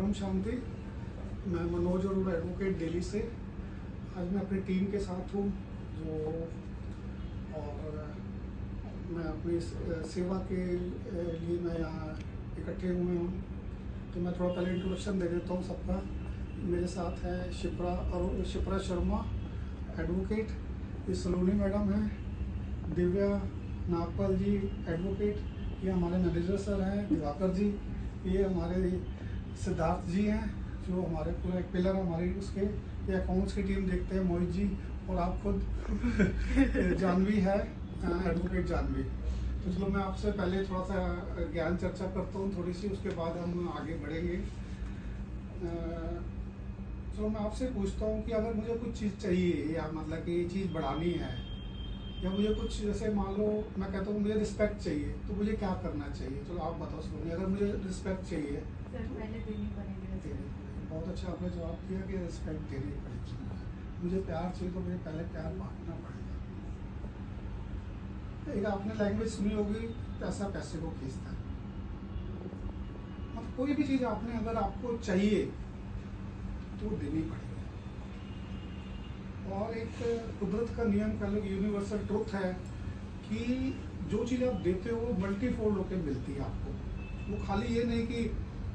परम शांति। मैं मनोज अरोड़ा एडवोकेट दिल्ली से। आज मैं अपनी टीम के साथ हूँ और मैं अपनी सेवा के लिए मैं यहाँ इकट्ठे हुए हूँ। तो मैं थोड़ा पहले इंट्रोडक्शन दे देता हूँ सबका। मेरे साथ है शिप्रा शर्मा एडवोकेट, ये सलोनी मैडम हैं, दिव्या नागपाल जी एडवोकेट, ये हमारे मैनेजर सर हैं दिवाकर जी, ये हमारे सिद्धार्थ जी हैं जो हमारे पूरा एक पिलर हमारी उसके, ये अकाउंट्स की टीम देखते हैं मोहित जी, और आप खुद जानवी है एडवोकेट जानवी। तो चलो मैं आपसे पहले थोड़ा सा ज्ञान चर्चा करता हूँ थोड़ी सी, उसके बाद हम आगे बढ़ेंगे। तो मैं आपसे पूछता हूँ कि अगर मुझे कुछ चीज़ चाहिए या मतलब कि ये चीज़ बढ़ानी है, या मुझे कुछ जैसे मान लो मैं कहता हूँ मुझे रिस्पेक्ट चाहिए, तो मुझे क्या करना चाहिए? चलो आप बताओ सोनी, अगर मुझे रिस्पेक्ट चाहिए सर पहले देनी पड़ेगी। बहुत अच्छा आपने जवाब किया कि रिस्पेक्ट देनी पड़ेगी। मुझे प्यार चाहिए तो मुझे पहले प्यार बांटना पड़ेगा। एक आपने लैंग्वेज सुनी होगी, पैसा पैसे को खींचता है। मतलब कोई भी चीज़ आपने अगर आपको चाहिए तो देनी पड़ेगी। और एक कुदरत का नियम का लोग यूनिवर्सल ट्रुथ है कि जो चीज़ आप देते हो वो मल्टीफोल्ड होकर मिलती है आपको। वो खाली ये नहीं कि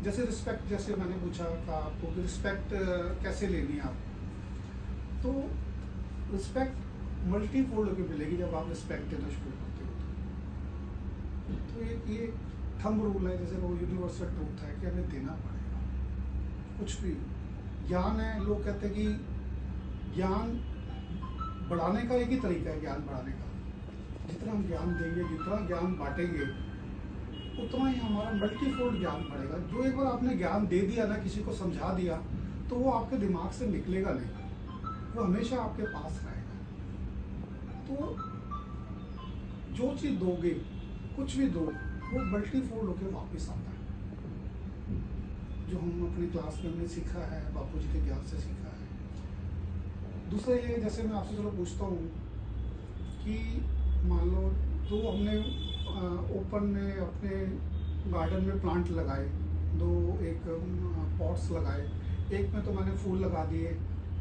जैसे रिस्पेक्ट, जैसे मैंने पूछा था आपको कि रिस्पेक्ट कैसे लेनी है आपको, तो रिस्पेक्ट मल्टीफोल्ड होकर मिलेगी जब आप रिस्पेक्ट देना शुरू करते हो। तो ये थंब रूल है, जैसे वो यूनिवर्सल ट्रुथ है कि हमें देना पड़ेगा। कुछ भी ज्ञान है, लोग कहते हैं कि ज्ञान बढ़ाने का एक ही तरीका है, ज्ञान बढ़ाने का। जितना हम ज्ञान देंगे, जितना ज्ञान बांटेंगे, उतना ही हमारा मल्टीफोल्ड ज्ञान बढ़ेगा। जो एक बार आपने ज्ञान दे दिया ना, किसी को समझा दिया, तो वो आपके दिमाग से निकलेगा नहीं, वो हमेशा आपके पास रहेगा। तो जो चीज़ दोगे, कुछ भी दो, वो मल्टीफोल्ड होकर वापस आता है। जो हम अपनी क्लास में हमने सीखा है, बापू जी के ज्ञान से सीखा है। दूसरा ये, जैसे मैं आपसे चलो पूछता हूँ कि मान लो तो हमने ओपन में अपने गार्डन में प्लांट लगाए, एक पॉट्स लगाए, एक में तो मैंने फूल लगा दिए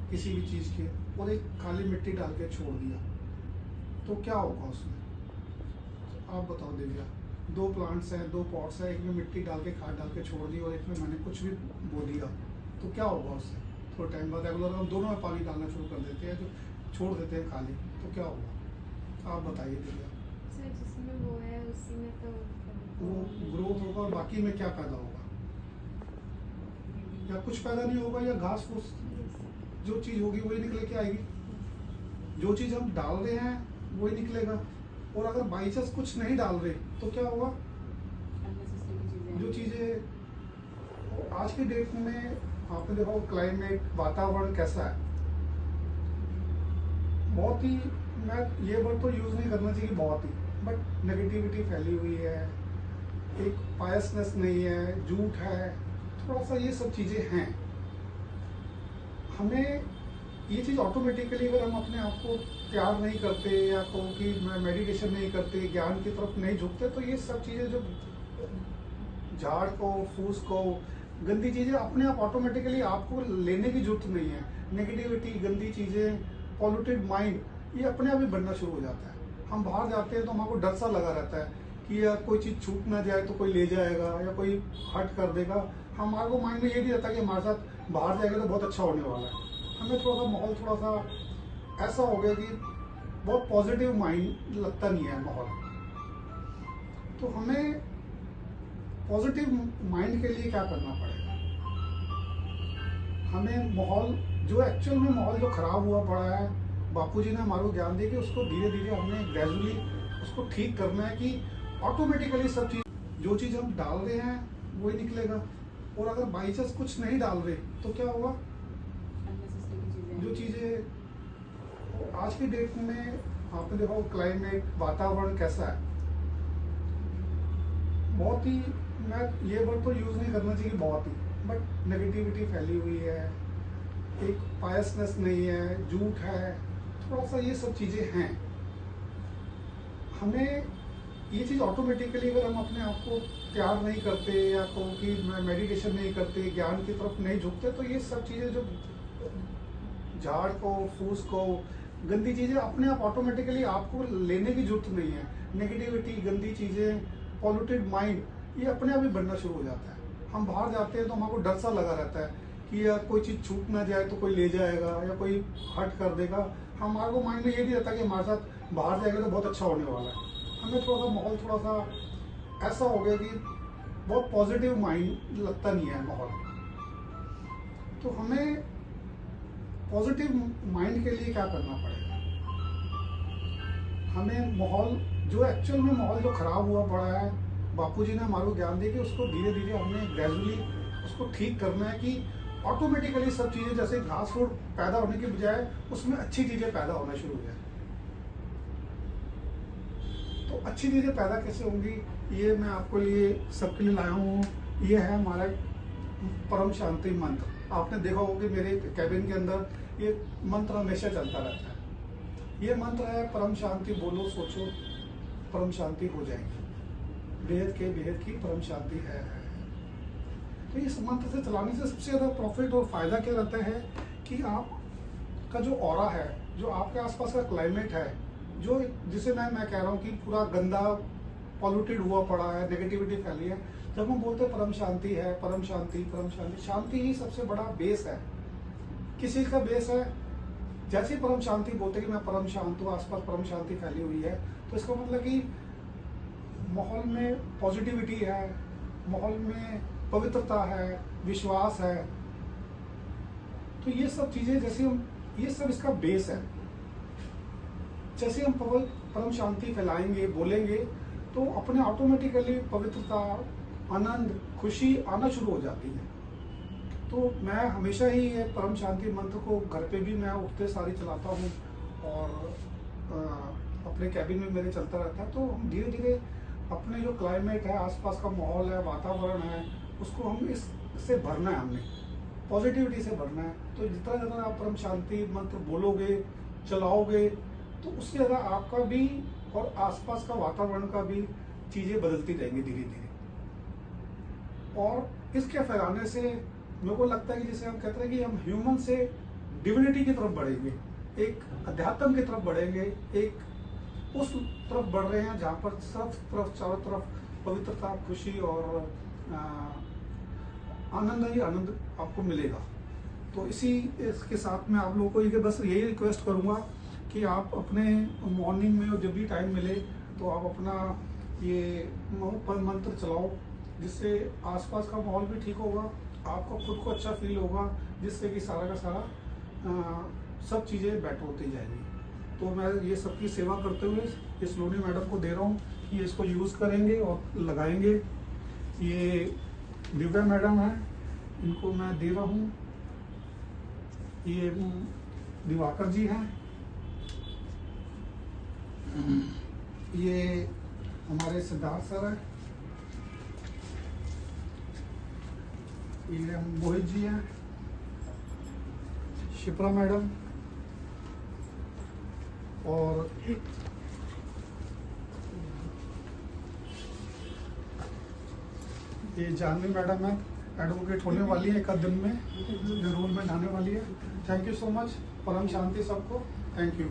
किसी भी चीज़ के, और एक खाली मिट्टी डाल के छोड़ दिया, तो क्या होगा उसमें? आप बताओ दिव्या। 2 प्लांट्स हैं, 2 पॉट्स हैं, एक में मिट्टी डाल के खाद डाल के छोड़ दी और एक में मैंने कुछ भी बो दिया, तो क्या होगा उससे? थोड़ा टाइम बाद रेगुलर हम दोनों में पानी डालना शुरू कर देते हैं, जो छोड़ देते हैं खाली, तो क्या होगा? आप बताइए दिव्या। सर जिसमें वो है उसी में तो वो ग्रोथ होगा, और बाकी में क्या पैदा होगा? या कुछ पैदा नहीं होगा, या घास फूस जो चीज़ होगी वही निकले के आएगी। जो चीज़ हम डाल रहे हैं वही निकलेगा, और अगर बाई चांस कुछ नहीं डाल रहे तो क्या होगा? जो चीज़ें आज की डेट में आपने देखा वो क्लाइमेट, वातावरण कैसा है, बहुत ही, मैं ये वर्ड तो यूज़ नहीं करना चाहिए बहुत ही, बट नेगेटिविटी फैली हुई है, एक पायसनेस नहीं है, झूठ है, थोड़ा सा ये सब चीज़ें हैं। हमें ये चीज़ ऑटोमेटिकली, अगर हम अपने आप को प्यार नहीं करते या तो कि मेडिटेशन नहीं करते, ज्ञान की तरफ नहीं झुकते, तो ये सब चीज़ें जो झाड़ को, फूस को, गंदी चीज़ें अपने आप ऑटोमेटिकली आपको लेने की जरूरत नहीं है। नेगेटिविटी, गंदी चीज़ें, पॉल्यूटेड माइंड, ये अपने आप ही बनना शुरू हो जाता है। हम बाहर जाते हैं तो हमको डर सा लगा रहता है कि यार कोई चीज़ छूट ना जाए तो कोई ले जाएगा या कोई हट कर देगा। हमारे को माइंड में ये भी रहता है कि हमारे साथ बाहर जाएगा तो बहुत अच्छा होने वाला है। हमें थोड़ा सा माहौल थोड़ा सा ऐसा हो गया कि बहुत पॉजिटिव माइंड लगता नहीं है माहौल। तो हमें पॉजिटिव माइंड के लिए क्या करना पड़ेगा? हमें माहौल, जो एक्चुअल में माहौल जो खराब हुआ पड़ा है, बापूजी ने हमारे को ज्ञान दिया कि उसको धीरे धीरे हमने ग्रेजुअली उसको ठीक करना है कि ऑटोमेटिकली सब चीज़, जो चीज़ हम डाल रहे हैं वही निकलेगा, और अगर बाई चांस कुछ नहीं डाल रहे तो क्या होगा? जो चीज़ें आज की डेट में आपने देखा वो क्लाइमेट, वातावरण कैसा है, बहुत ही, मैं ये वर्ड तो यूज़ नहीं करना चाहिए बहुत ही, बट नेगेटिविटी फैली हुई है, एक पायसनेस नहीं है, झूठ है, थोड़ा सा ये सब चीज़ें हैं। हमें ये चीज़ ऑटोमेटिकली अगर हम अपने आप को तैयार नहीं करते या कहो कि मेडिटेशन नहीं करते, ज्ञान की तरफ नहीं झुकते, तो ये सब चीज़ें जो झाड़ को, फूस को, गंदी चीज़ें अपने आप ऑटोमेटिकली आपको लेने की जरूरत नहीं है। नेगेटिविटी, गंदी चीज़ें, पॉल्यूटेड माइंड, ये अपने आप ही बनना शुरू हो जाता है। हम बाहर जाते हैं तो हमको डर सा लगा रहता है कि यार कोई चीज़ छूट ना जाए तो कोई ले जाएगा या कोई हर्ट कर देगा। हमारे को माइंड में ये भी रहता है कि हमारे साथ बाहर जाएगा तो बहुत अच्छा होने वाला है। हमें थोड़ा सा माहौल थोड़ा सा ऐसा हो गया कि बहुत पॉजिटिव माइंड लगता नहीं है माहौल। तो हमें पॉजिटिव माइंड के लिए क्या करना पड़ेगा? हमें माहौल जो एक्चुअल में माहौल जो खराब हुआ पड़ा है, बापूजी ने हमारे को ज्ञान दिया कि उसको धीरे धीरे हमने ग्रेजुअली उसको ठीक करना है कि ऑटोमेटिकली सब चीज़ें जैसे घास फूस पैदा होने के बजाय उसमें अच्छी चीज़ें पैदा होना शुरू हो जाए। तो अच्छी चीज़ें पैदा कैसे होंगी, ये मैं आपको लिए सबके लिए लाया हूँ। ये है हमारा परम शांति मंत्र। आपने देखा होगा कि मेरे कैबिन के अंदर ये मंत्र हमेशा चलता रहता है। ये मंत्र है परम शांति, बोलो सोचो परम शांति हो जाएगी, बेहद के बेहद की परम शांति है। तो इस मंत्र से चलाने से सबसे ज़्यादा प्रॉफिट और फायदा क्या रहता है कि आपका जो ऑरा है, जो आपके आसपास का क्लाइमेट है, जो जिसे मैं कह रहा हूँ कि पूरा गंदा पॉल्यूटेड हुआ पड़ा है, नेगेटिविटी फैली है, जब हम बोलते हैं परम शांति है, परम शांति, परम शांति, शांति ही सबसे बड़ा बेस है। किस चीज़ का बेस है? जैसे ही परम शांति बोलते हैं कि मैं परम शांत हूँ, आसपास परम शांति फैली हुई है, तो इसका मतलब कि माहौल में पॉजिटिविटी है, माहौल में पवित्रता है, विश्वास है। तो ये सब चीज़ें जैसे हम, ये सब इसका बेस है। जैसे हम परम शांति फैलाएंगे, बोलेंगे, तो अपने ऑटोमेटिकली पवित्रता, आनंद, खुशी आना शुरू हो जाती है। तो मैं हमेशा ही ये परम शांति मंत्र को घर पे भी मैं उठते सारी चलाता हूँ और अपने कैबिन में मेरे चलता रहता है। तो हम धीरे धीरे अपने जो क्लाइमेट है, आसपास का माहौल है, वातावरण है, उसको हम इससे भरना है, हमने पॉजिटिविटी से भरना है। तो जितना ज़्यादा आप परम शांति मंत्र बोलोगे, चलाओगे, तो उससे ज़्यादा आपका भी और आसपास का वातावरण का भी चीज़ें बदलती रहेंगी धीरे धीरे। और इसके फैलाने से मेरे को लगता है कि जैसे हम कहते हैं कि हम ह्यूमन से डिविनिटी की तरफ बढ़ेंगे, एक अध्यात्म की तरफ बढ़ेंगे, एक उस तरफ बढ़ रहे हैं जहाँ पर सब तरफ, चारों तरफ पवित्रता, खुशी और आनंद ही आनंद आपको मिलेगा। तो इसके साथ में आप लोगों को ये बस यही रिक्वेस्ट करूँगा कि आप अपने मॉर्निंग में और जब भी टाइम मिले तो आप अपना ये मंत्र चलाओ, जिससे आसपास का माहौल भी ठीक होगा, आपको खुद को अच्छा फील होगा, जिससे कि सारा का सारा सब चीज़ें बेटर होती जाएंगी। तो मैं ये सबकी सेवा करते हुए ये सलोनी मैडम को दे रहा हूँ कि ये इसको यूज़ करेंगे और लगाएंगे। ये दिव्या मैडम है, इनको मैं दे रहा हूँ। ये दिवाकर जी हैं, ये हमारे सिद्धार्थ सर हैं, ये मोहित जी हैं, शिप्रा मैडम, और ये जानवी मैडम है, एडवोकेट होने वाली है एक आध दिन में, रूल में जाने वाली है। Thank you so much. परम शांति सबको। Thank you.